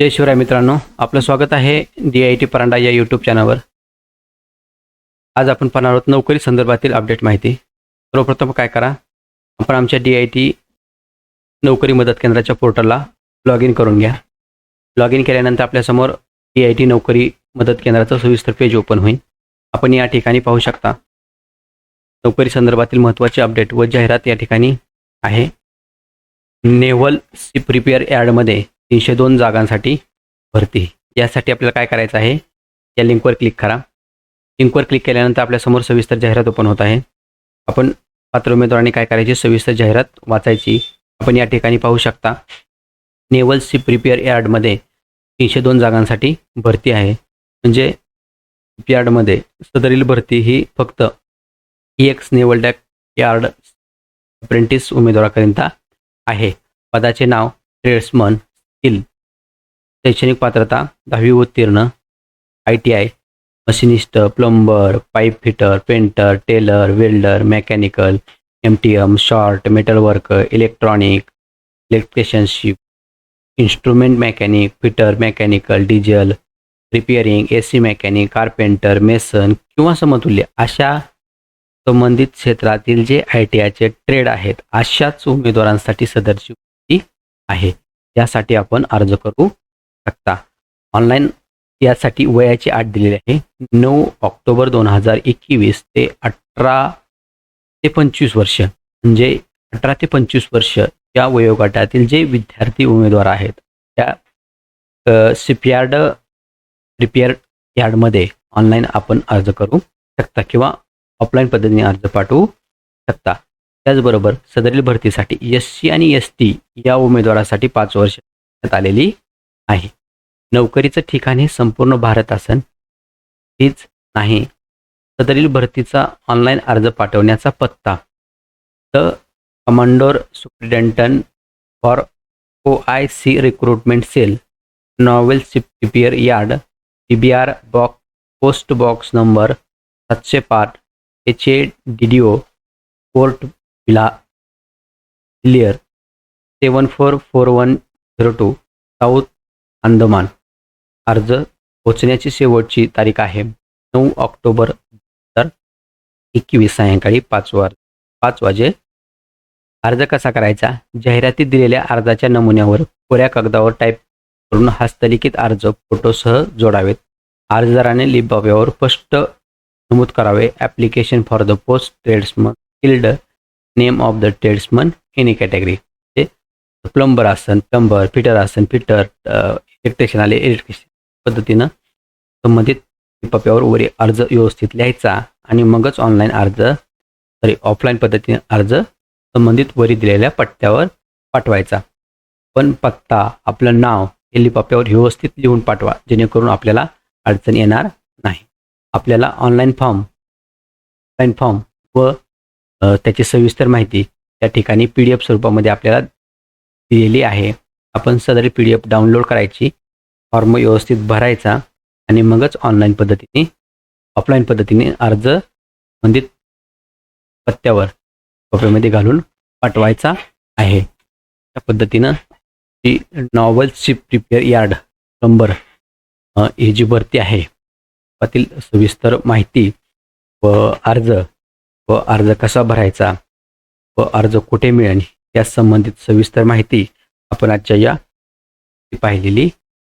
जय शिवराय मित्रांनो, आपलं स्वागत आहे D.i.i.T परांडा या यूट्यूब चॅनलवर। आज आपण पाहणार आहोत नोकरी संदर्भातील अपडेट माहिती। सर्वप्रथम काय करा, आपण आमच्या D.i.i.T नोकरी मदत केंद्राच्या पोर्टलला लॉग इन करून घ्या। लॉग इन केल्यानंतर आपल्यासमोर D.i.i.T नोकरी मदत केंद्राचं सविस्तर पेज ओपन होईल। आपण या ठिकाणी पाहू शकता नोकरी संदर्भातील महत्त्वाचे अपडेट व जाहिरात या ठिकाणी आहे। नेव्हल शिप रिपेअर यार्डमध्ये 302 जागांसाठी भरती। यासाठी आपल्याला काय करायचं आहे, या लिंकवर क्लिक करा। लिंकवर क्लिक केल्यानंतर आपल्यासमोर सविस्तर जाहिरात ओपन होत आहे। आपण पात्र उमेदवारांनी काय करायची, सविस्तर जाहिरात वाचायची। आपण या ठिकाणी पाहू शकता नेव्हल शिप रिपेअर यार्डमध्ये 302 जागांसाठी भरती आहे। म्हणजे यार्डमध्ये सदरील भरती ही फक्त ex naval dock yard apprentice उमेदवाराकरिता आहे। पदाचे नाव ट्रेड्समन, स्किल, शैक्षणिक पात्रता 10वी उत्तीर्ण, ITI, machinist, plumber, pipe fitter, painter, tailor, welder, mechanical, MTM, short, metal worker, electronic, electricianship, instrument mechanic, fitter, mechanical, diesel, repairing, AC mechanic, carpenter, mason किंवा समतुल्य अशा संबंधित क्षेत्रातील जे ITIचे ट्रेड आहेत अशाच उमेदवारांसाठी सदरची भरती आहे। यासाठी आपण अर्ज करू शकता। ऑनलाईन यासाठी वयाची अट दिलेली आहे 9 ऑक्टोबर 2021 ते 18 ते 25 वर्ष। म्हणजे 18 ते 25 वर्ष या वयोगटातील जे विद्यार्थी उमेदवार आहेत त्या शिपयार्ड रिपेअर यार्डमध्ये ऑनलाईन आपण अर्ज करू शकता किंवा ऑफलाईन पद्धतीने अर्ज पाठवू शकता। त्याचबरोबर सदरील भरतीसाठी SC आणि ST या उमेदवारासाठी 5 वर्ष आलेली आहे। नोकरीचं ठिकाण हे संपूर्ण भारत असन हीच नाही। सदरील भरतीचा ऑनलाईन अर्ज पाठवण्याचा पत्ता the commodore superintendent for OIC recruitment cell, naval ship repair yard, TBR box, post box number 705, HADDO, Port Blair 744102, south Andaman. अर्ज पोचण्याची शेवटची तारीख आहे 9 ऑक्टोबर 2021 सायंकाळी 5 वाजे। अर्ज कसा करायचा, जाहिरातीत दिलेल्या अर्जाच्या नमुन्यावर कोऱ्या कागदावर टाईप करून हस्तलिखित अर्ज फोटोसह जोडावेत। अर्जदाराने लिपाव्यावर स्पष्ट नमूद करावे, application for the post tradesman, skilled, name of the tradesman, any category. Plumber असन प्लंबर, फिटर असन फिटर, इलेक्ट्रिशियन आले इलेक्ट्रिशियन पद्धतीनं संबंधित लिपाव्यावर वरील अर्ज व्यवस्थित लिहायचा आणि मगच ऑफलाईन पद्धतीने अर्ज संबंधित वरी दिलेल्या पत्त्यावर पाठवायचा। पण पत्ता, आपलं नाव हे लिपाव्यावर व्यवस्थित लिहून पाठवा, जेणेकरून आपल्याला अडचण येणार नाही। आपल्याला ऑनलाईन फॉर्म व त्याची सविस्तर माहिती त्या ठिकाणी PDF स्वरूपामध्ये आपल्याला दिलेली आहे। आपण सदरी PDF डाउनलोड करायची, फॉर्म व्यवस्थित भरायचा आणि मगच ऑफलाईन पद्धतीने अर्ज संबंधित पत्त्यावर कॉपीमध्ये घालून पाठवायचा आहे। त्या पद्धतीनं ही naval ship repair yard plumber ही जी भरती आहे त्यातील सविस्तर माहिती व अर्ज कसा भरायचा व अर्ज कुठे मिळेल या संबंधित सविस्तर माहिती आपण आजच्या या पाहिलेली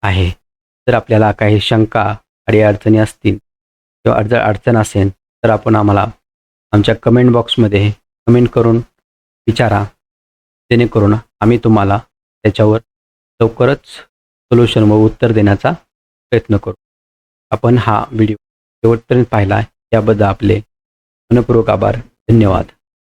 आहे। जर आपल्याला काही शंका अडचणी असतील किंवा अडचण असेल तर आपण आम्हाला आमच्या कमेंट बॉक्समध्ये कमेंट करून विचारा, जेणेकरून आम्ही तुम्हाला त्याच्यावर लवकरच सोल्युशन व उत्तर देण्याचा प्रयत्न करू। आपण हा व्हिडिओ शेवटपर्यंत पाहिला याबद्दल आपले मनपूर्वक आभार, धन्यवाद।